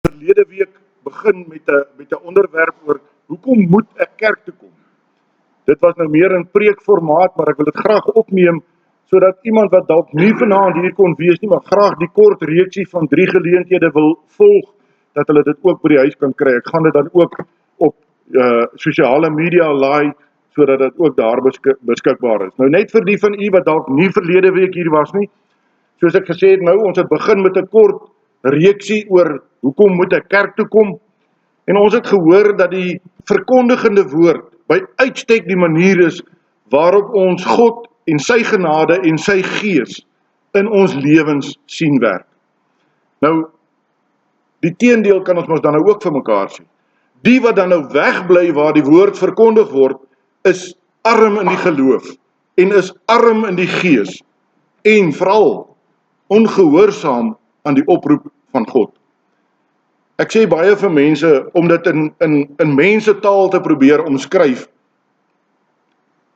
verlede week begin met 'n onderwerp oor hoekom moet 'n kerk toe kom. Dit was nou meer in preekformaat, maar ek wil dit graag opneem sodat iemand wat dalk nie vanaand hier kon wees nie, maar graag die kort reeksie van 3 geleenthede wil volg, dat hulle dit ook by die huis kan kry. Ek gaan dit dan ook op sosiale media laai, sodat dit ook daar beskikbaar is. Nou net vir die van u wat dalk nie verlede week hier was nie, soos ek gesê het nou, ons het begin met 'n kort reeksie oor hoekom moet 'n kerk toe kom, en ons het gehoor dat die verkondigende woord by uitstek die manier is waarop ons God en sy genade en sy gees in ons lewens sien werk. Nou, die teendeel kan ons mos dan nou ook vir mekaar sien. Die wat dan nou wegbly waar die woord verkondig word, is arm in die geloof en is arm in die gees en veral ongehoorsaam aan die oproep van God. Ek sê baie vir mense om dit in mensetaal te probeer omskryf.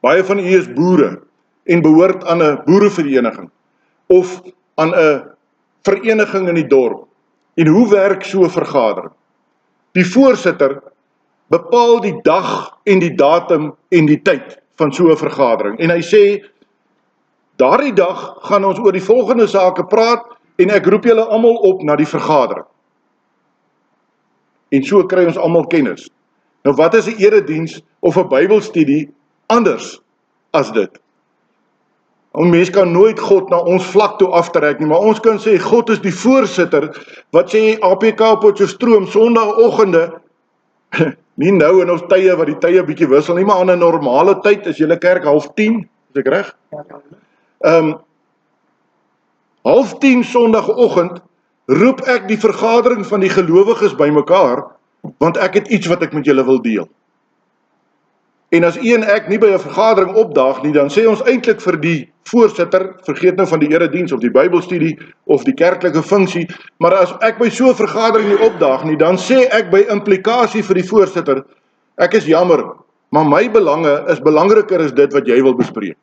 Baie van u is boere en behoort aan 'n boerevereniging of aan 'n vereniging in die dorp. En hoe werk so 'n vergadering? Die voorsitter bepaal die dag en die datum en die tyd van so 'n vergadering. En hy sê, daardie dag gaan ons oor die volgende sake praat en ek roep julle almal op na die vergadering. En so kry ons almal kennis. Nou wat is 'n erediens of 'n Bybelstudie anders as dit? Ons mens kan nooit God na ons vlak toe aftrek nie, maar ons kan sê God is die voorsitter wat sê APK Potchefstroom Sondagoggende, nie nou in ons tye wat die tye bietjie wissel nie, maar aan 'n normale tyd is julle kerk 9:30, is ek reg? 9:30 Sondagoggend roep ek die vergadering van die gelowiges bymekaar, want ek het iets wat ek met julle wil deel. En as u en ek nie by 'n vergadering opdaag nie, dan sê ons eintlik vir die voorsitter, vergeet nou van die erediens of die Bybelstudie of die kerklike funksie, maar as ek by so 'n vergadering nie opdaag nie, dan sê ek by implikasie vir die voorsitter, ek is jammer, maar my belange is belangriker as dit wat jy wil bespreek.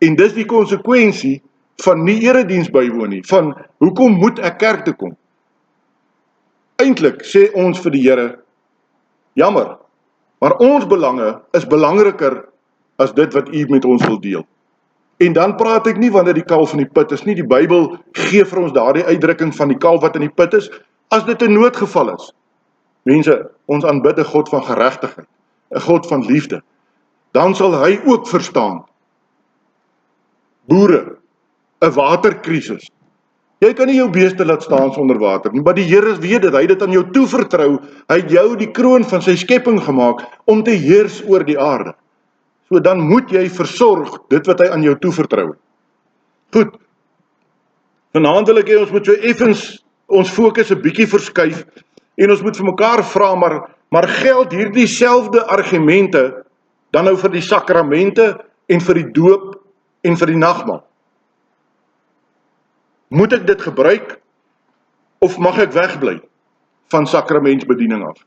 En dis die konsekwensie van nie erediens bywoon nie, van hoekom moet ek kerk toe kom? Eintlik sê ons vir die Here, jammer, maar ons belange is belangriker as dit wat u met ons wil deel. En dan praat ek nie wanneer die kalf in die put is nie, die Bybel gee vir ons daardie uitdrukking van die kalf wat in die put is, as dit 'n noodgeval is. Mense, ons aanbid 'n God van geregtigheid, 'n God van liefde. Dan sal hy ook verstaan. Boere, 'n waterkrisis. Jy kan nie jou beeste laat staan sonder water nie, maar die Here weet dit, hy het dit aan jou toevertrou, hy het jou die kroon van sy skepping gemaak om te heers oor die aarde. So dan moet jy versorg dit wat hy aan jou toevertrou het. Goed, vanaand wil ek hê ons moet so effens ons fokus 'n bietjie verskuif en ons moet vir mekaar vra, maar geld hierdie selfde argumente dan nou vir die sakramente en vir die doop en vir die nagmaal? Moet ek dit gebruik of mag ek wegbly van sakramentsbediening af?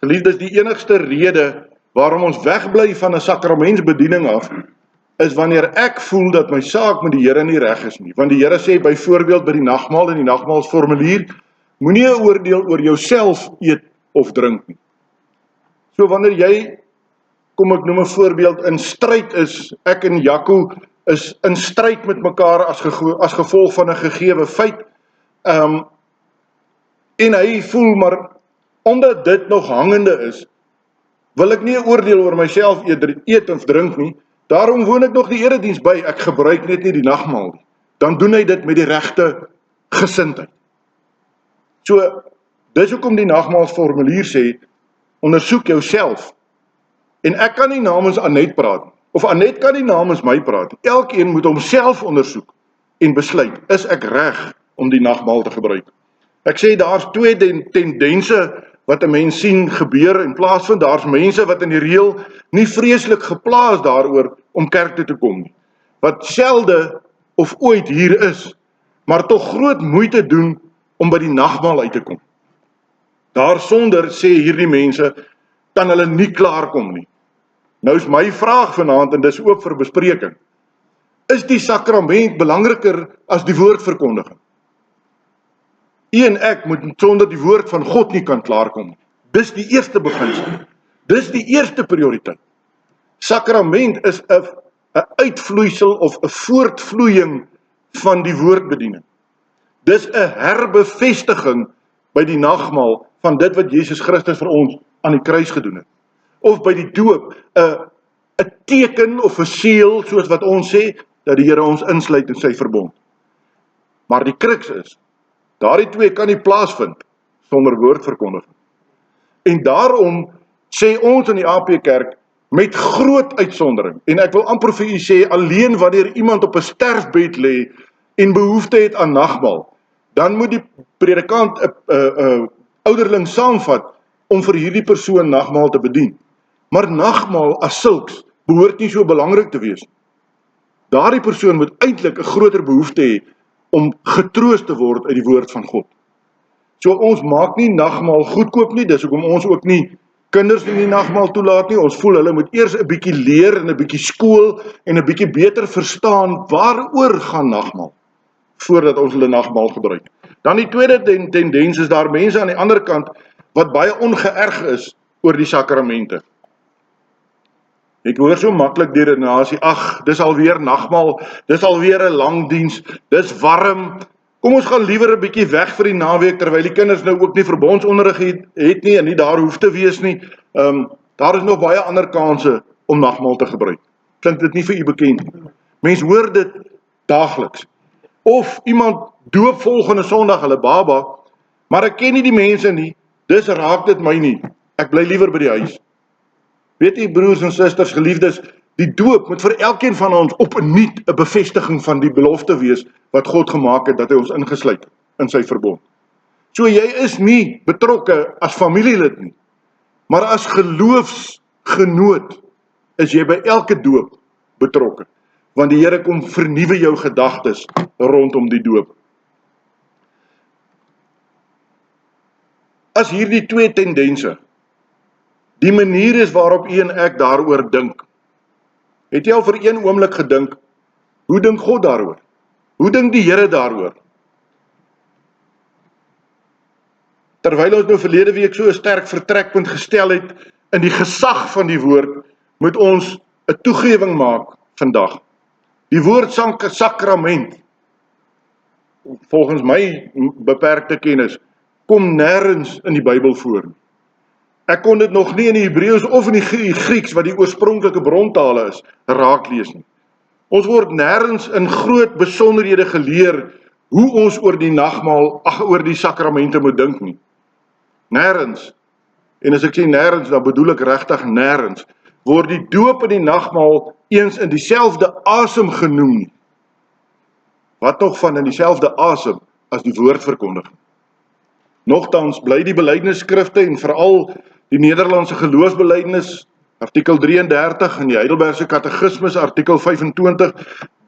Geliefdes, die enigste rede waarom ons wegbly van 'n sakramentsbediening af is wanneer ek voel dat my saak met die Here nie reg is nie. Want die Here sê byvoorbeeld by die nagmaal en die nagmaalsformulier, moenie 'n oordeel oor jouself eet of drink nie. So wanneer jy, kom ek noem 'n voorbeeld, in stryd is, ek en Jaco is in stryd met mekaar as gevolg van 'n gegewe feit, en hy voel maar, omdat dit nog hangende is, wil ek nie 'n oordeel oor myself eet of drink nie, daarom woon ek nog die erediens by, ek gebruik net nie die nagmaal nie. Dan doen hy dit met die regte gesindheid. So, dis hoekom die nagmaalsformulier sê, ondersoek jouself. En ek kan nie namens Anet praat nie, of Anet kan nie namens my praat nie. Elkeen moet homself ondersoek en besluit, is ek reg om die nagmaal te gebruik? Ek sê daar's twee tendense wat 'n mens sien gebeur en plaasvind. Daar's mense wat in die reël nie vreeslik geplaas daaroor om kerk toe te kom nie, wat selde of ooit hier is, maar tog groot moeite doen om by die nagmaal uit te kom. Daarsonder, sê hierdie mense, kan hulle nie klaarkom nie. Nou is my vraag vanaand, en dis ook vir bespreking, is die sakrament belangriker as die woordverkondiging? U en ek moet sonder die woord van God nie kan klaarkom. Dis die eerste beginsel. Dis die eerste prioriteit. Sakrament is 'n uitvloeisel of 'n voortvloeiing van die woordbediening. Dis 'n herbevestiging by die nagmaal van dit wat Jesus Christus vir ons aan die kruis gedoen het. Of by die doop, 'n teken of 'n seël, soos wat ons sê, dat die Here ons insluit in sy verbond. Maar die kruks is, daardie twee kan nie plaasvind sonder woordverkondiging. En daarom sê ons in die AP Kerk, met groot uitsondering, en ek wil amper vir u sê, alleen wanneer iemand op 'n sterfbed lê en behoefte het aan nagmaal, dan moet die predikant 'n ouderling saamvat om vir hierdie persoon nagmaal te bedien. Maar nagmaal as sulks behoort nie so belangrik te wees. Daardie persoon moet eintlik 'n groter behoefte hê om getroost te word uit die woord van God. So ons maak nie nagmaal goedkoop nie, dis hoekom ons ook nie kinders in die nagmaal toelaat nie. Ons voel hulle moet eers 'n bietjie leer en 'n bietjie skool en 'n bietjie beter verstaan waaroor gaan nagmaal voordat ons hulle nagmaal gebruik. Dan die tweede tendens is daar mense aan die ander kant wat baie ongeërg is oor die sakramente. Ek hoor so maklik die redenasie, ag, dis alweer nagmaal, dis alweer 'n lang diens, dis warm. Kom ons gaan liewer 'n bietjie weg vir die naweek terwyl die kinders nou ook nie verbondsonderrig het nie en nie daar hoef te wees nie. Daar is nog baie ander kanse om nagmaal te gebruik. Klink dit nie vir u bekend nie? Mens hoor dit daagliks. Of iemand doop volgende Sondag hulle baba, maar ek ken nie die mense nie, dis raak dit my nie. Ek bly liewer by die huis. Weet u, broers en susters, geliefdes, die doop moet vir elkeen van ons opnuut 'n bevestiging van die belofte wees wat God gemaak het, dat hy ons ingesluit in sy verbond. So jy is nie betrokke as familielid nie, maar as geloofsgenoot is jy by elke doop betrokke, want die Here kom vernuwe jou gedagtes rondom die doop. As hierdie twee tendense die manier is waarop u en ek daaroor dink, het jy al vir een oomblik gedink, hoe dink God daaroor? Hoe dink die Here daaroor? Terwyl ons nou verlede week so 'n sterk vertrekpunt gestel het in die gesag van die woord, moet ons 'n toegewing maak vandag. Die woord sakrament, volgens my beperkte kennis, kom nêrens in die Bybel voor. Ek kon dit nog nie in die Hebreëus of in die Grieks, wat die oorspronklike brontale is, raaklees nie. Ons word nêrens in groot besonderhede geleer hoe ons oor die nagmaal, oor die sakramente moet dink nie. Nêrens. En as ek sê nêrens, dan bedoel ek regtig nêrens. Word die doop en die nagmaal eens in dieselfde asem genoem nie. Wat nog van in dieselfde asem as die woordverkondiging. Nogtans bly die belydenisskrifte en veral die Nederlandse geloofsbelydenis, artikel 33 en die Heidelbergse Katekismus, artikel 25,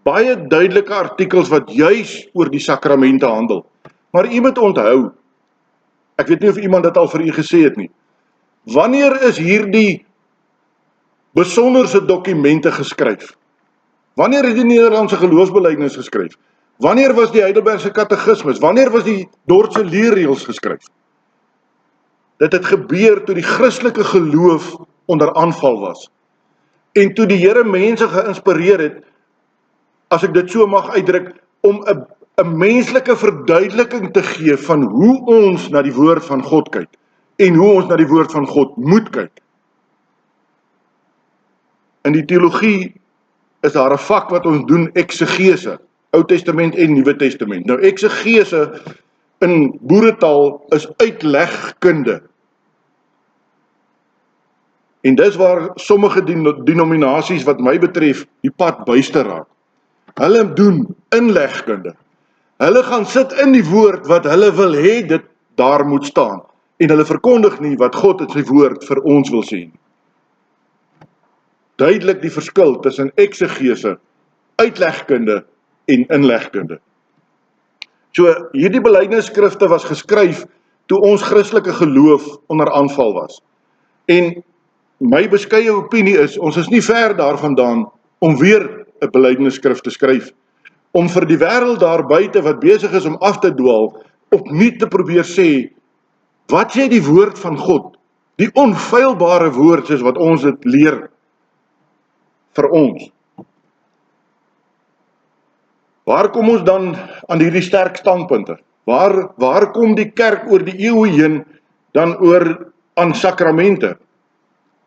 baie duidelike artikels wat juis oor die sakramente handel. Maar u moet onthou, ek weet nie of iemand dit al vir u gesê het nie, wanneer is hierdie besonderse dokumente geskryf? Wanneer is die Nederlandse geloofsbelydenis geskryf? Wanneer was die Heidelbergse Katekismus? Wanneer was die Dordtse leerreëls geskryf? Dit het gebeur toe die Christelike geloof onder aanval was. En toe die Here mense geïnspireer het, as ek dit so mag uitdruk, om 'n menslike verduideliking te gee van hoe ons na die woord van God kyk en hoe ons na die woord van God moet kyk. In die teologie is daar 'n vak wat ons doen, eksegese, Ou Testament en Nuwe Testament. Nou eksegese in boeretaal is uitlegkunde. En dis waar sommige denominasies wat my betref die pad byste raak. Hulle doen inlegkunde. Hulle gaan sit in die woord wat hulle wil hê dit daar moet staan. En hulle verkondig nie wat God in sy woord vir ons wil sê. Duidelik die verskil tussen eksegese, uitlegkunde en inlegkunde. So hierdie belydenisskrifte was geskryf toe ons Christelike geloof onder aanval was. En my beskeie opinie is, ons is nie ver daarvandaan om weer 'n belydenisskrif te skryf, om vir die wêreld daar buite wat besig is om af te dwaal, opnuut te probeer sê, wat sê die woord van God, die onfeilbare woord soos wat ons dit leer vir ons. Waar kom ons dan aan hierdie sterk standpunte? Waar kom die kerk oor die eeue heen dan oor aan sakramente?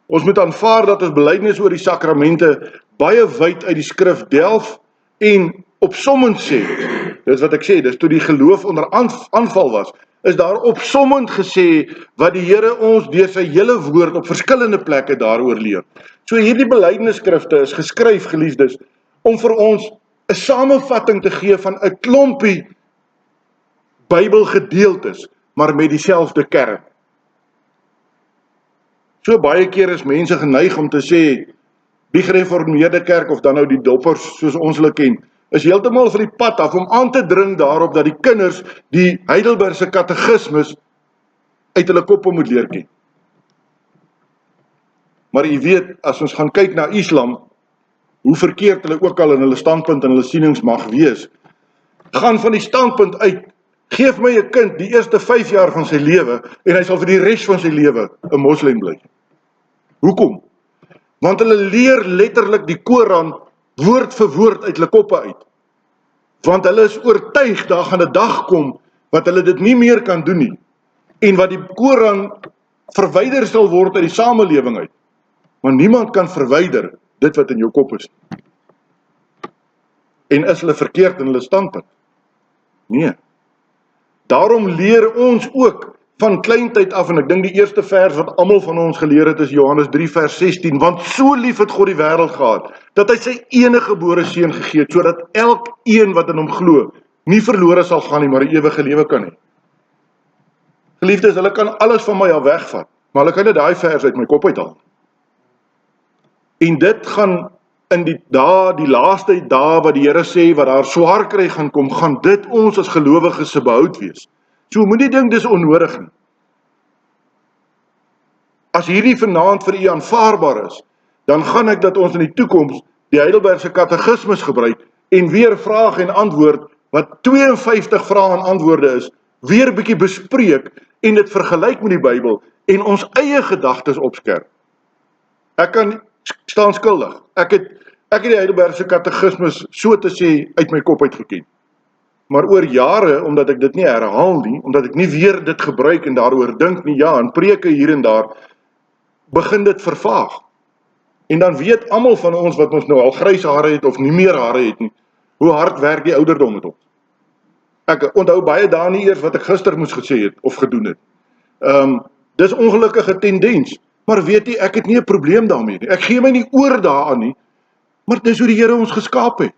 Ons moet aanvaar dat ons belydenis oor die sakramente baie wyd uit die skrif delf en opsommend sê, dis wat ek sê, dis toe die geloof onder aanval was, is daar opsommend gesê wat die Here ons deur sy hele woord op verskillende plekke daaroor leer. So hierdie belydenisskrifte is geskryf, geliefdes, om vir ons 'n samevatting te gee van 'n klompie Bybelgedeeltes, maar met dieselfde kern. So baie keer is mense geneig om te sê, die gereformeerde kerk, of dan nou die doppers, soos ons hulle ken, is heeltemal van die pad af om aan te dring daarop dat die kinders die Heidelbergse katekismes uit hulle koppe moet leer ken. Maar jy weet, as ons gaan kyk na Islam, hoe verkeerd hulle ook al in hulle standpunt en hulle sienings mag wees, gaan van die standpunt uit, geef my 'n kind die eerste 5 jaar van sy lewe, en hy sal vir die res van sy lewe 'n moslim bly. Hoekom? Want hulle leer letterlik die Koran woord vir woord uit hulle koppe uit. Want hulle is oortuig, daar gaan 'n dag kom, wat hulle dit nie meer kan doen nie, en wat die Koran verwyder sal word uit die samelewing uit. Want niemand kan verwyder dit wat in jou kop is. En is hulle verkeerd in hulle standpunt? Nee. Daarom leer ons ook van kleintyd af, en ek dink die eerste vers wat almal van ons geleer het is Johannes 3 vers 16, want so lief het God die wêreld gehad, dat hy sy enige gebore seun gegee het, sodat elkeen wat in hom glo, nie verlore sal gaan nie, maar 'n ewige lewe kan hê. Geliefdes, hulle kan alles van my af wegvat, maar hulle kan net daai vers uit my kop uithaal. En dit gaan in die laaste dae wat die Here sê, wat daar swaar kry gaan kom, gaan dit ons as gelowiges se behoud wees. So moenie dink dis onnodig nie. As hierdie vanaand vir u aanvaarbaar is, dan gaan ek dat ons in die toekoms die Heidelbergse katekismes gebruik en weer vraag en antwoord, wat 52 vrae en antwoorde is, weer bietjie bespreek en dit vergelyk met die Bybel en ons eie gedagtes opskerp. Ek kan staan skuldig. Ek het die Heidelbergse katekismes so te sê uit my kop uitgeken. Maar oor jare, omdat ek dit nie herhaal nie, omdat ek nie weer dit gebruik en daaroor dink nie, ja, en preke hier en daar, begin dit vervaag. En dan weet almal van ons wat ons nou al grys hare het of nie meer hare het nie, hoe hard werk die ouderdom met ons. Ek onthou baie dae nie eers wat ek gister moes gesê het of gedoen het. Dis ongelukkige tendens, maar weet jy, ek het nie 'n probleem daarmee nie. Ek gee my nie oor daaraan nie, maar dis hoe die Here ons geskaap het.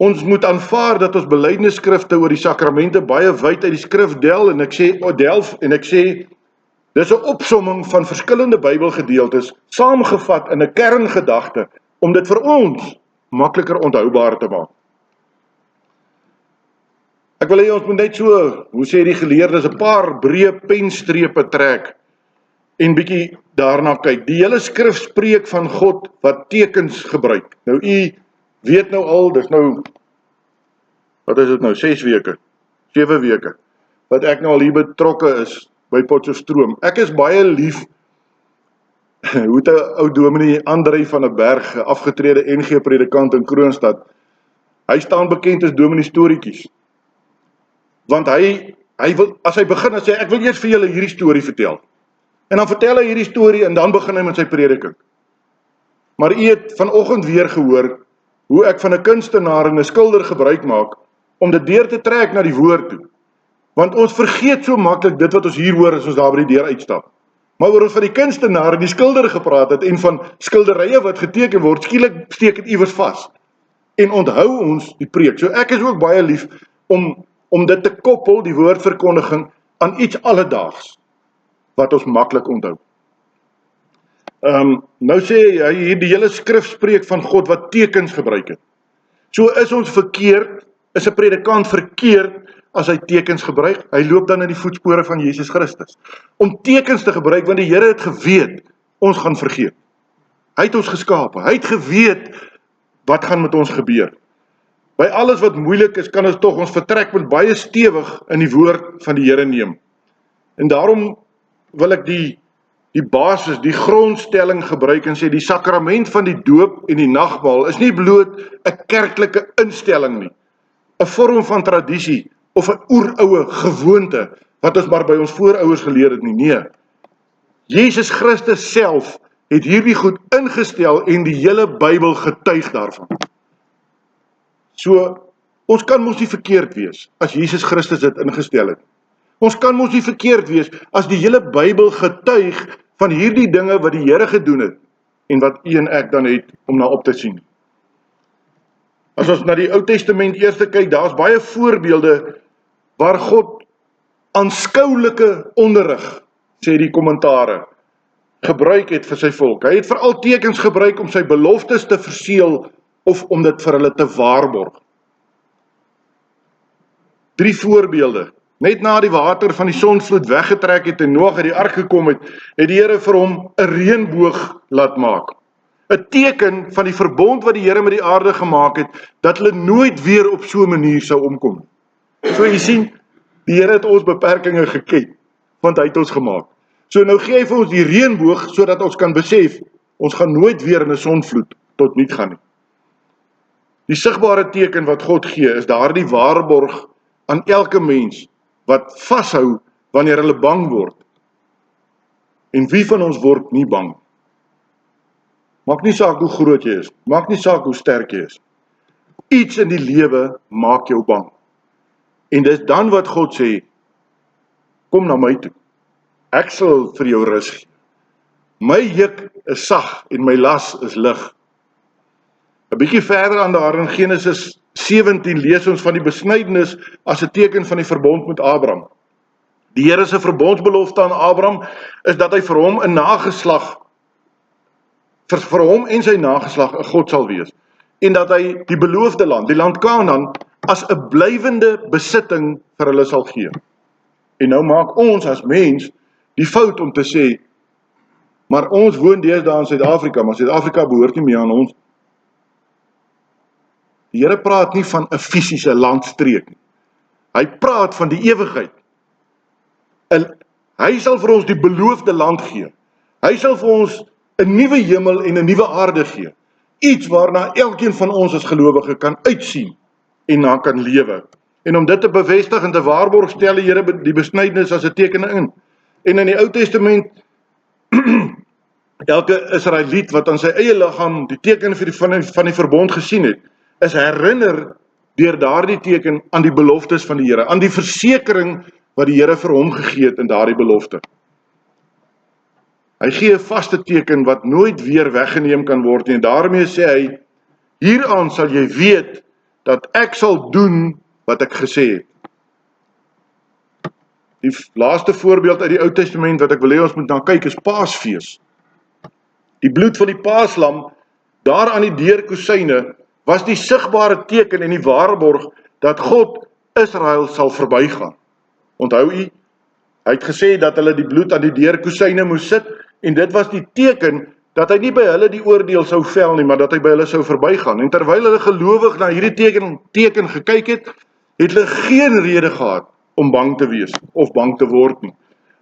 Ons moet aanvaar dat ons belydenisskrifte oor die sakramente baie wyd uit die skrif delf en ek sê dis 'n opsomming van verskillende Bybelgedeeltes saamgevat in 'n kerngedagte om dit vir ons makliker onthoubaar te maak. Ek wil hê ons moet net so, hoe sê die geleerdes, 'n paar breë penstrepe trek en bietjie daarna kyk. Die hele skrif spreek van God wat tekens gebruik. Nou u weet nou al, dis nou, wat is dit nou, 6 weke, 7 weke, wat ek nou al hier betrokke is by Potchefstroom. Ek is baie lief, hoe het 'n ou dominee Andrei van der Berg, afgetrede NG predikant in Kroonstad, hy staan bekend as dominee storieetjies. Want hy wil, as hy begin, dan sê ek wil eers vir julle hierdie storie vertel. En dan vertel hy hierdie storie en dan begin hy met sy prediking. Maar u het vanoggend weer gehoor hoe ek van 'n kunstenaar en 'n skilder gebruik maak om dit deur te trek na die woord toe. Want ons vergeet so maklik dit wat ons hier hoor as ons daar by die deur uitstap. Maar oor ons van die kunstenaar en die skilder gepraat het en van skilderye wat geteken word, skielik steek dit iewers vas. En onthou ons die preek. So ek is ook baie lief om dit te koppel, die woordverkondiging, aan iets alledaags wat ons maklik onthou. Nou sê hy hier, die hele skrif spreek van God wat tekens gebruik het. So is ons verkeerd, is 'n predikant verkeerd as hy tekens gebruik? Hy loop dan in die voetspore van Jesus Christus. Om tekens te gebruik, want die Here het geweet, ons gaan vergeet. Hy het ons geskape, hy het geweet, wat gaan met ons gebeur. By alles wat moeilik is, kan ons tog ons vertrekpunt baie stewig in die woord van die Here neem. En daarom wil ek die basis, die grondstelling gebruik en sê die sakrament van die doop en die nagmaal is nie bloot 'n kerklike instelling nie, 'n vorm van tradisie of 'n oeroue gewoonte wat ons maar by ons voorouers geleer het nie. Nee. Jesus Christus self het hierdie goed ingestel en die hele Bybel getuig daarvan. So, ons kan mos nie verkeerd wees as Jesus Christus dit ingestel het. Ons kan mos nie verkeerd wees as die hele Bybel getuig van hierdie dinge wat die Here gedoen het en wat u en ek dan het om na op te sien. As ons na die Ou Testament eers kyk, daar's baie voorbeelde waar God aanskoulike onderrig, sê die kommentare, gebruik het vir sy volk. Hy het veral tekens gebruik om sy beloftes te verseël of om dit vir hulle te waarborg. 3 voorbeelde. Net na die water van die sonvloed weggetrek het en Noag uit die ark gekom het, het die Here vir hom 'n reënboog laat maak. 'n Teken van die verbond wat die Here met die aarde gemaak het, dat hulle nooit weer op so 'n manier sou omkom. So jy sien, die Here het ons beperkings geken, want hy het ons gemaak. So nou gee hy vir ons die reënboog, sodat ons kan besef, ons gaan nooit weer in 'n sonvloed tot niet gaan nie. Die sigbare teken wat God gee, is daardie waarborg aan elke mens, wat vashou wanneer hulle bang word. En wie van ons word nie bang? Maak nie saak hoe groot jy is, maak nie saak hoe sterk jy is. Iets in die lewe maak jou bang. En dis dan wat God sê, kom na my toe. Ek sal vir jou rus gee. My juk is sag en my las is lig. 'n bietjie verder aan daar in Genesis 17 lees ons van die besnydenis as 'n teken van die verbond met Abraham. Die Here se verbondsbelofte aan Abraham is dat hy vir hom 'n nageslag, vir hom en sy nageslag 'n God sal wees. En dat hy die beloofde land, die land Kanaan, as 'n blywende besitting vir hulle sal gee. En nou maak ons as mens die fout om te sê, maar ons woon deesdae in Suid-Afrika, maar Suid-Afrika behoort nie meer aan ons. Die Here praat nie van 'n fisiese landstreek nie. Hy praat van die ewigheid. Hy sal vir ons die beloofde land gee. Hy sal vir ons 'n nuwe hemel en 'n nuwe aarde gee. Iets waarna elkeen van ons as gelowige kan uitsien en na kan lewe. En om dit te bevestig en te waarborg, stel die Here die besnydenis as 'n teken in. En in die Ou Testament, elke Israeliet wat aan sy eie liggaam die teken van die verbond gesien het, is herinner deur daardie teken aan die beloftes van die Here, aan die versekering wat die Here vir hom gegee het in daardie belofte. Hy gee 'n vaste teken wat nooit weer weggeneem kan word nie, en daarmee sê hy, hieraan sal jy weet dat ek sal doen wat ek gesê het. Die laaste voorbeeld uit die Ou Testament wat ek wil hê ons moet na kyk is Paasfees. Die bloed van die Paaslam daar aan die deurkusyne was die sigbare teken en die waarborg dat God Israel sal verbygaan. Onthou u, hy het gesê dat hulle die bloed aan die deurkusyne moes sit, en dit was die teken dat hy nie by hulle die oordeel sou vel nie, maar dat hy by hulle sou verbygaan. En terwyl hulle gelowig na hierdie teken gekyk het, het hulle geen rede gehad om bang te wees of bang te word nie.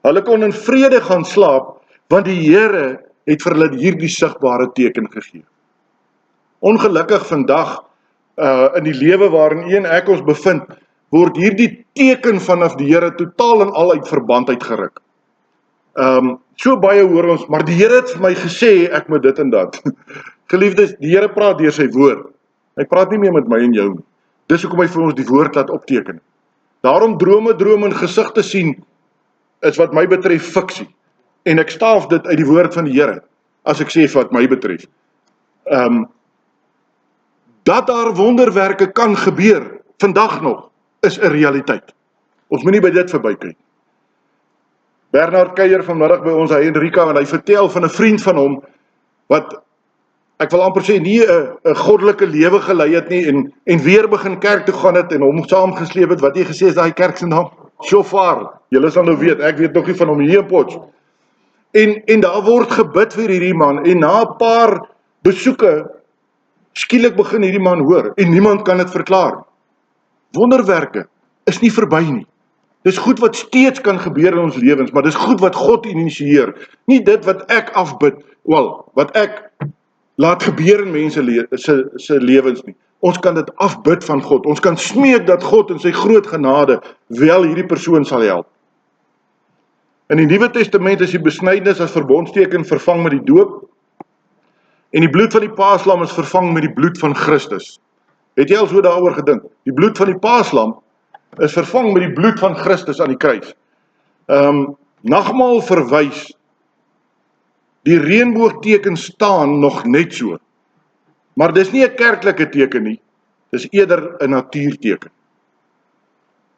Hulle kon in vrede gaan slaap, want die Here het vir hulle hierdie sigbare teken gegee. Ongelukkig vandag, in die lewe waarin u en ek ons bevind, word hierdie teken vanaf die Here totaal en al uit verband uitgeruk. So baie hoor ons, maar die Here het vir my gesê, ek moet dit en dat. Geliefdes, die Here praat deur sy woord. Hy praat nie meer met my en jou nie. Dis hoekom hy vir ons die woord laat opteken. Daarom drome en gesigte sien, is wat my betref fiksie. En ek staaf dit uit die woord van die Here, as ek sê wat my betref. Dat daar wonderwerke kan gebeur, vandag nog, is 'n realiteit. Ons moenie by dit verbykyk. Bernard kuier vanmiddag by ons, hy en Rika, en hy vertel van 'n vriend van hom, wat, ek wil amper sê, nie 'n goddelike lewe gelei het nie, en weer begin kerk toe gaan het, en hom saamgesleep het, wat jy gesê is daai kerk se naam? Shofar. Julle sal nou weet, ek weet nog nie van hom hier in Potch. En daar word gebid vir hierdie man, en na 'n paar besoeke, Skielik begin hierdie man hoor, en niemand kan dit verklaar. Wonderwerke is nie verby nie. Dis goed wat steeds kan gebeur in ons lewens, maar dis goed wat God initieer. Nie dit wat ek afbid, wat ek laat gebeur in mense se lewens nie. Ons kan dit afbid van God. Ons kan smeek dat God in sy groot genade wel hierdie persoon sal help. In die Nuwe Testament is die besnydenis as verbondsteken vervang met die doop, en die bloed van die paaslam is vervang met die bloed van Christus. Het jy al so daaroor gedink? Die bloed van die paaslam is vervang met die bloed van Christus aan die kruis. Nagmaal verwys, die reënboogteken staan nog net so. Maar dis nie 'n kerklike teken nie, dis eerder 'n natuurteken.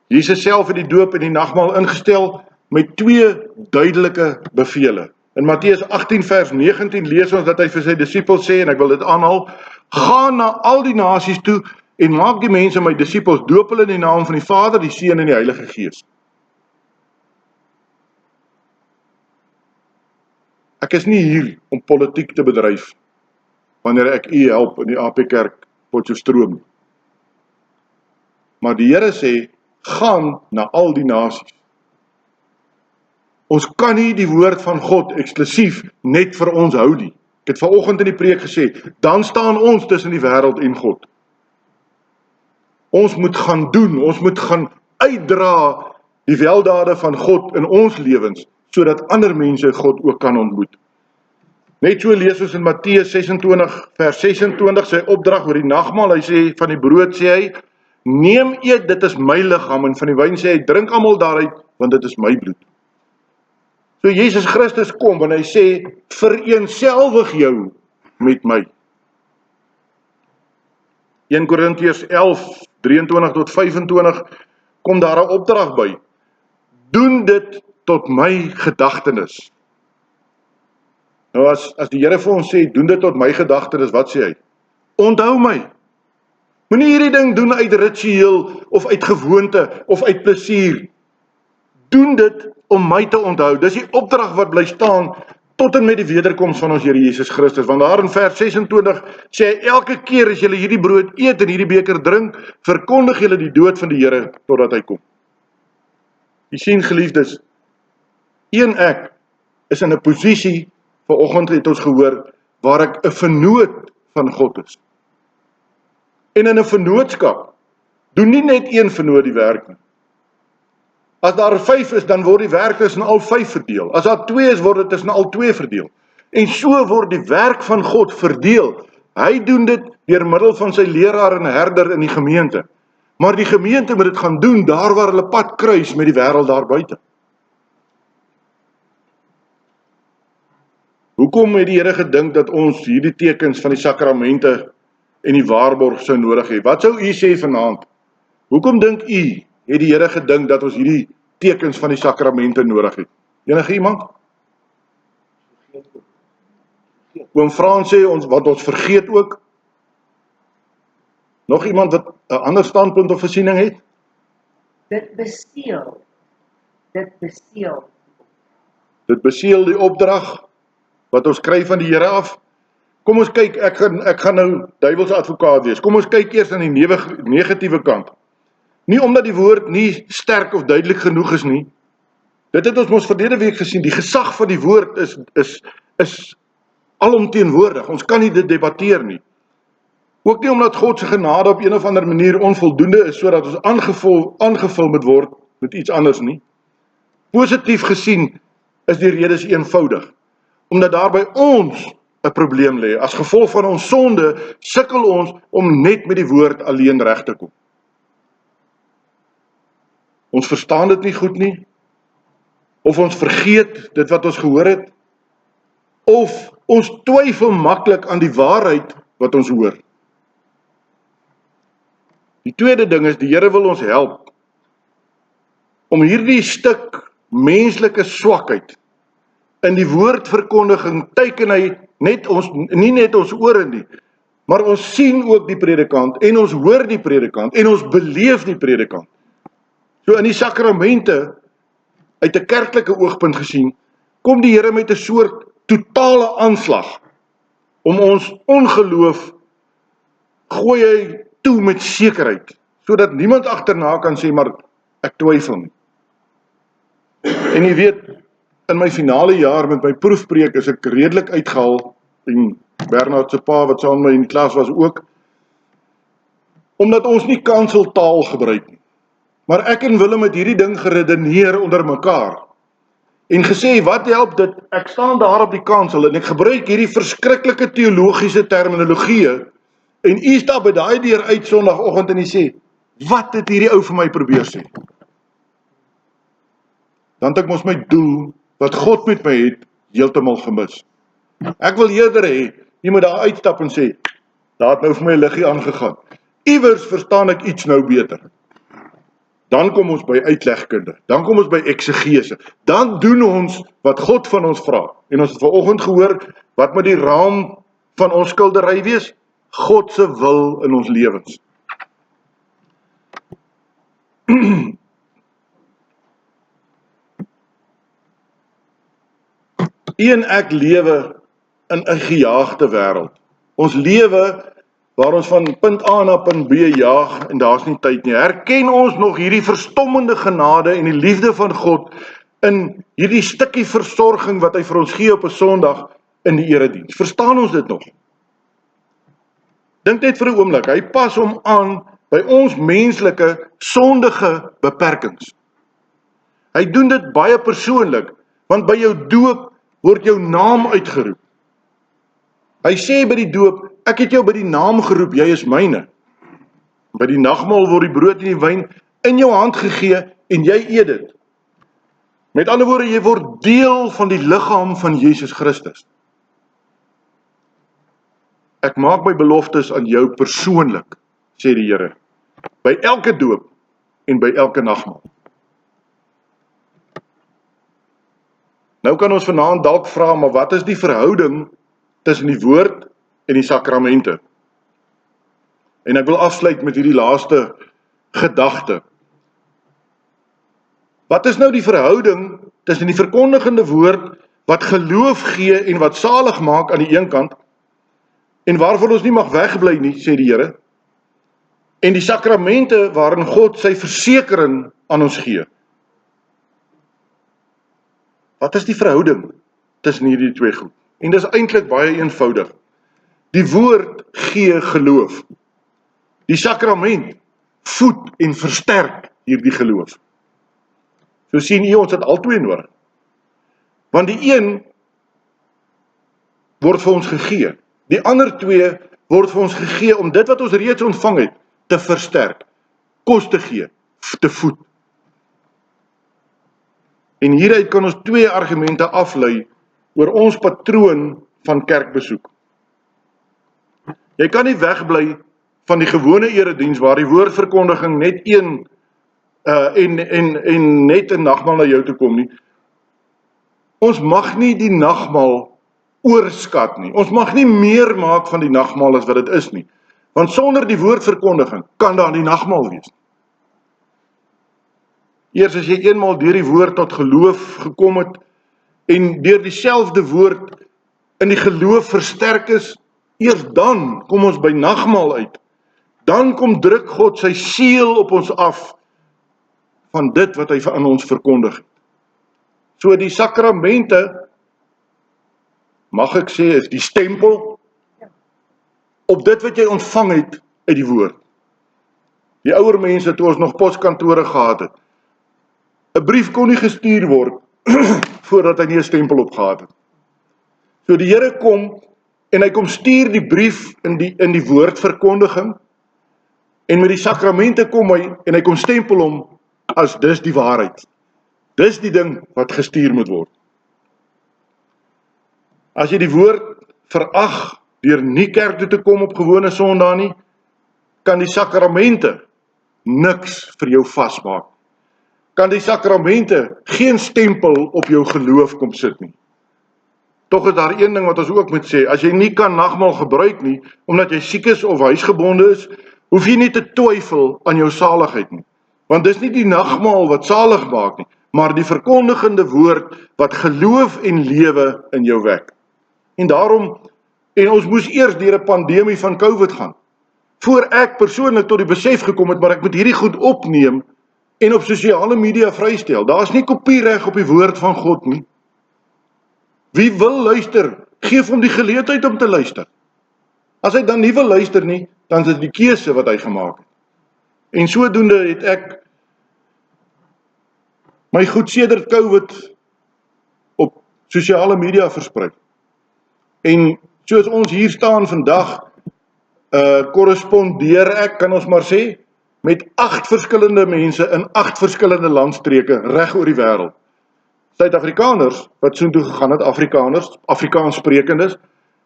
Jesus self het die doop en die nagmaal ingestel met 2 duidelike bevele. In Matteus 18 vers 19 lees ons dat hy vir sy disippels sê, en ek wil dit aanhaal, gaan na al die nasies toe en maak die mense my disippels, doop hulle in die naam van die Vader, die Seun en die Heilige Gees. Ek is nie hier om politiek te bedryf wanneer ek u help in die AP Kerk Potchefstroom. Maar die Here sê, gaan na al die nasies. Ons kan nie die woord van God eksklusief net vir ons hou nie. Ek het vanoggend in die preek gesê, dan staan ons tussen die wêreld en God. Ons moet gaan doen, ons moet gaan uitdra die weldade van God in ons lewens, sodat ander mense God ook kan ontmoet. Net so lees ons in Matteus 26 vers 26 sy opdrag oor die nagmaal. Hy sê van die brood sê hy, neem eet, dit is my liggaam, en van die wyn sê hy, drink almal daaruit, want dit is my bloed. So Jesus Christus kom en hy sê, vereenselwig jou met my. 1 Korintiërs 11, 23 tot 25, kom daar 'n opdrag by. Doen dit tot my gedagtenis. Nou as die Here vir ons sê, doen dit tot my gedagtenis, wat sê hy? Onthou my. Moenie hierdie ding doen uit ritueel, of uit gewoonte, of uit plesier. Doen dit om my te onthou. Dis die opdrag wat bly staan, tot en met die wederkoms van ons Here Jesus Christus. Want daar in vers 26 sê hy, elke keer as julle hierdie brood eet en hierdie beker drink, verkondig julle die dood van die Here, totdat hy kom. Jy sien, geliefdes, ek is in 'n posisie, vanoggend het ons gehoor, waar ek 'n vennoot van God is. En in 'n vennootskap, doen nie net een vennoot die werk nie. As daar 5 is, dan word die werk tussen al 5 verdeel. As daar 2 is, word dit tussen al 2 verdeel. En so word die werk van God verdeel. Hy doen dit deur middel van sy leraar en herder in die gemeente. Maar die gemeente moet dit gaan doen, daar waar hulle pad kruis met die wêreld daar buite. Hoekom het die Here gedink dat ons hierdie tekens van die sakramente en die waarborg sou nodig hê? Wat sou u sê vanaand? Hoekom dink u het die Here gedink dat ons hierdie tekens van die sakramente nodig het? Enige iemand? Oom Frans sê ons, wat ons vergeet ook. Nog iemand wat 'n ander standpunt of voorsiening het? Dit beseël. Dit beseël die opdrag wat ons kry van die Here af. Kom ons kyk, ek gaan nou duiwelse advokaat wees. Kom ons kyk eers aan die negatiewe kant. Nie omdat die woord nie sterk of duidelik genoeg is nie. Dit het ons mos verlede week gesien. Die gesag van die woord is alomteenwoordig. Ons kan nie dit debatteer nie. Ook nie omdat God se genade op een of ander manier onvoldoende is, sodat ons aangevul moet word met iets anders nie. Positief gesien is die redes eenvoudig. Omdat daar by ons 'n probleem lê. As gevolg van ons sonde sukkel ons om net met die woord alleen reg te kom. Ons verstaan dit nie goed nie, of ons vergeet dit wat ons gehoor het, of ons twyfel maklik aan die waarheid wat ons hoor. Die tweede ding is, die Here wil ons help om hierdie stuk menslike swakheid in die woordverkondiging teiken hy nie net ons ore nie, maar ons sien ook die predikant, en ons hoor die predikant, en ons beleef die predikant. So in die sakramente, uit 'n kerklike oogpunt gesien, kom die Here met 'n soort totale aanslag, om ons ongeloof gooi hy toe met sekerheid, sodat niemand agterna kan sê, maar ek twyfel nie. En jy weet, in my finale jaar met my proefpreek is ek redelik uitgehaal, en Bernard se pa wat saam met my in die klas was ook, omdat ons nie kanseltaal gebruik nie. Maar ek en Willem het hierdie ding geredeneer onder mekaar, en gesê, wat help dit, ek staan daar op die kansel, en ek gebruik hierdie verskriklike teologiese terminologieë, en u stap by daai deur uit Sondagoggend en u sê, wat het hierdie ou vir my probeer sê? Dan het ek mos my doel, wat God met my het, heeltemal gemis. Ek wil eerder hê, jy moet daar uitstap en sê, daar het nou vir my 'n liggie aangegaan. Iewers verstaan ek iets nou beter. Dan kom ons by uitlegkunde, dan kom ons by eksegese, dan doen ons wat God van ons vra. En ons het vanoggend gehoor, wat moet die raam van ons skildery wees? God se wil in ons lewens. U en ek lewe in 'n gejaagde wêreld. Ons lewe waar ons van punt A na punt B jaag en daar's nie tyd nie. Herken ons nog hierdie verstommende genade en die liefde van God in hierdie stukkie versorging wat hy vir ons gee op 'n Sondag in die erediens? Verstaan ons dit nog? Dink net vir 'n oomblik, hy pas hom aan by ons menslike sondige beperkings. Hy doen dit baie persoonlik, want by jou doop word jou naam uitgeroep. Hy sê by die doop, ek het jou by die naam geroep, jy is myne. By die nagmaal word die brood en die wyn in jou hand gegee en jy eet dit. Met ander woorde, jy word deel van die liggaam van Jesus Christus. Ek maak my beloftes aan jou persoonlik, sê die Here, by elke doop en by elke nagmaal. Nou kan ons vanaand dalk vra, maar wat is die verhouding tussen die woord en die sakramente? En ek wil afsluit met hierdie laaste gedagte. Wat is nou die verhouding tussen die verkondigende woord wat geloof gee en wat salig maak aan die een kant, en waarvan ons nie mag wegbly nie, sê die Here, en die sakramente waarin God sy versekering aan ons gee? Wat is die verhouding tussen hierdie twee goed? En dis eintlik baie eenvoudig. Die woord gee geloof. Die sakrament voed en versterk hierdie geloof. So sien u, ons het albei nodig. Want die een word vir ons gegee. Die ander twee word vir ons gegee om dit wat ons reeds ontvang het, te versterk, kos te gee, te voed. En hieruit kan ons twee argumente aflei oor ons patroon van kerkbesoek. Jy kan nie wegbly van die gewone erediens waar die woordverkondiging net een en net 'n nagmaal na jou toe kom nie. Ons mag nie die nagmaal oorskat nie. Ons mag nie meer maak van die nagmaal as wat dit is nie. Want sonder die woordverkondiging kan daar die nagmaal wees. Eers as jy eenmaal deur die woord tot geloof gekom het en deur dieselfde woord in die geloof versterk is, eers dan kom ons by nagmaal uit. Dan kom druk God sy seël op ons af van dit wat hy aan ons verkondig het. So die sakramente, mag ek sê, is die stempel op dit wat jy ontvang het uit die woord. Die ouer mense, toe ons nog poskantore gehad het, 'n brief kon nie gestuur word voordat hy nie 'n stempel op gehad het. So die Here kom en hy kom stuur die brief in die woordverkondiging, en met die sakramente kom hy en hy kom stempel hom as dis die waarheid. Dis die ding wat gestuur moet word. As jy die woord verag deur nie kerk toe te kom op gewone Sondag nie, kan die sakramente niks vir jou vasmaak. Kan die sakramente geen stempel op jou geloof kom sit nie. Tog is daar een ding wat ons ook moet sê, as jy nie kan nagmaal gebruik nie, omdat jy siek is of huisgebonde is, hoef jy nie te twyfel aan jou saligheid nie. Want dis nie die nagmaal wat salig maak nie, maar die verkondigende woord wat geloof en lewe in jou wek. En daarom, en ons moes eers deur 'n pandemie van COVID gaan, voor ek persoonlik tot die besef gekom het, maar ek moet hierdie goed opneem en op sosiale media vrystel. Daar is nie kopiereg op die woord van God nie. Wie wil luister, geef hom die geleentheid om te luister. As hy dan nie wil luister nie, dan is dit die keuse wat hy gemaak het. En sodoende het ek my goed sedert COVID op sosiale media versprei. En soos ons hier staan vandag, korrespondeer ek, kan ons maar sê, met 8 verskillende mense in 8 verskillende landstreke reg oor die wêreld. Suid-Afrikaners wat soontoe gegaan het, Afrikaans sprekendes,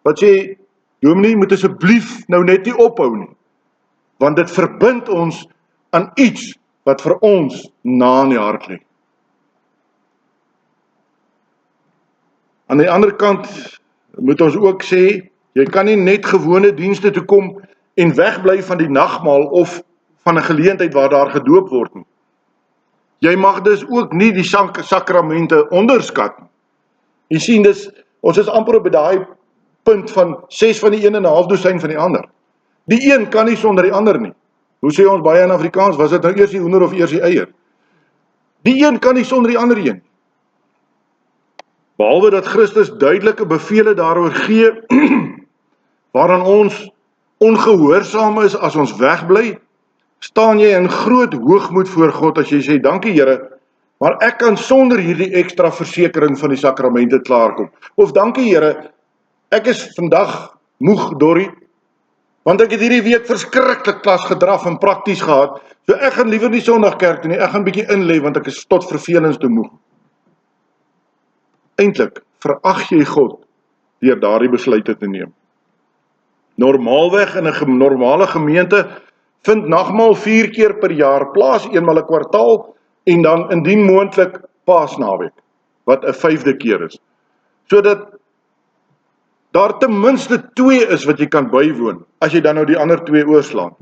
wat sê, Dominee, moet asseblief nou net nie ophou nie, want dit verbind ons aan iets wat vir ons na in die hart lê. Aan die ander kant moet ons ook sê, jy kan nie net gewone dienste toe kom en wegbly van die nagmaal of van 'n geleentheid waar daar gedoop word nie. Jy mag dus ook nie die sakramente onderskat nie. Jy sien, ons is amper op daai punt van 6 van die een en 'n half dosyn van die ander. Die een kan nie sonder die ander nie. Hoe sê ons baie in Afrikaans, was dit nou eers die hoender of eers die eier? Die een kan nie sonder die ander een. Behalwe dat Christus duidelike bevele daaroor gee, waaraan ons ongehoorsaam is as ons wegbly, staan jy in groot hoogmoed voor God as jy sê, dankie Here, maar ek kan sonder hierdie ekstra versekering van die sakramente klaarkom. Of dankie Here, ek is vandag moeg, Dorrie, want ek het hierdie week verskriklik klas gedraf en prakties gehad, so ek gaan liewer nie Sondag kerk toe nie, ek gaan bietjie inlê, want ek is tot vervelings toe moeg. Eintlik verag jy God deur daardie besluite te neem. Normaalweg in 'n normale gemeente vind nagmaal 4 keer per jaar plaas, eenmal 'n kwartaal en dan indien moontlik Paasnaweek, wat 'n 5de keer is. Sodat daar ten minste 2 is wat jy kan bywoon, as jy dan nou die ander 2 oorslaan.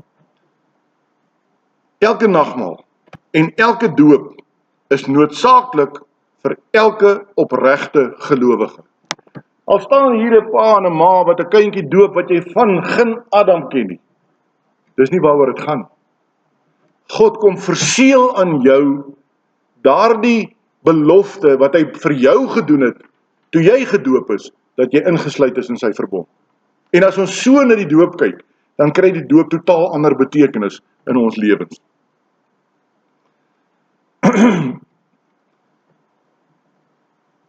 Elke nagmaal en elke doop is noodsaaklik vir elke opregte gelowige. Al staan hier 'n pa en 'n ma wat 'n kindjie doop wat jy van geen Adam ken nie. Dis nie waaroor dit gaan. God kom verseël aan jou daardie belofte wat hy vir jou gedoen het toe jy gedoop is, dat jy ingesluit is in sy verbond. En as ons so na die doop kyk, dan kry die doop totaal ander betekenis in ons lewens.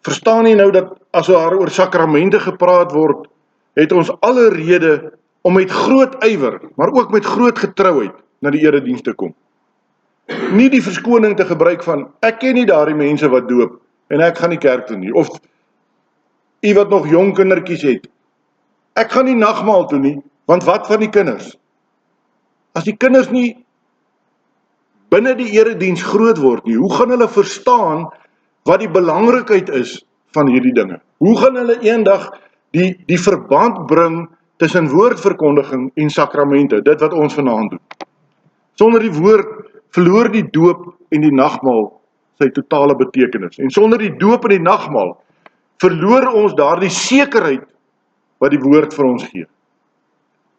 Verstaan jy nou dat as daar oor sakramente gepraat word, het ons alle rede om met groot ywer, maar ook met groot getrouheid na die erediens te kom. Nie die verskoning te gebruik van, ek ken nie daardie mense wat doop, en ek gaan nie kerk toe nie, of u wat nog jong kindertjies het, ek gaan nie nagmaal toe nie, want wat van die kinders? As die kinders nie binne die erediens groot word nie, hoe gaan hulle verstaan wat die belangrikheid is van hierdie dinge? Hoe gaan hulle eendag die verband bring tussen woordverkondiging en sakramente, dit wat ons vanaand doen? Sonder die woord verloor die doop en die nagmaal sy totale betekenis. En sonder die doop en die nagmaal verloor ons daardie sekerheid wat die woord vir ons gee.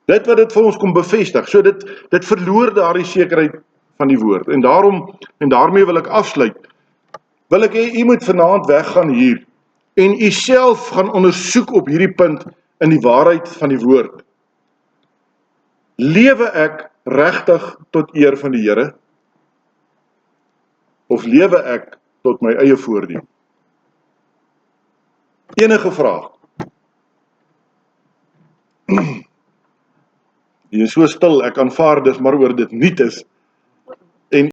Dit wat dit vir ons kom bevestig, so dit verloor daardie sekerheid van die woord. En daarmee wil ek afsluit. Wil ek hê, u moet vanaand weggaan hier en u self gaan ondersoek op hierdie punt in die waarheid van die woord. Lewe ek regtig tot eer van die Here? Of lewe ek tot my eie voordeel? Enige vraag? Jy is so stil, ek aanvaar dis maar oor dit nie is.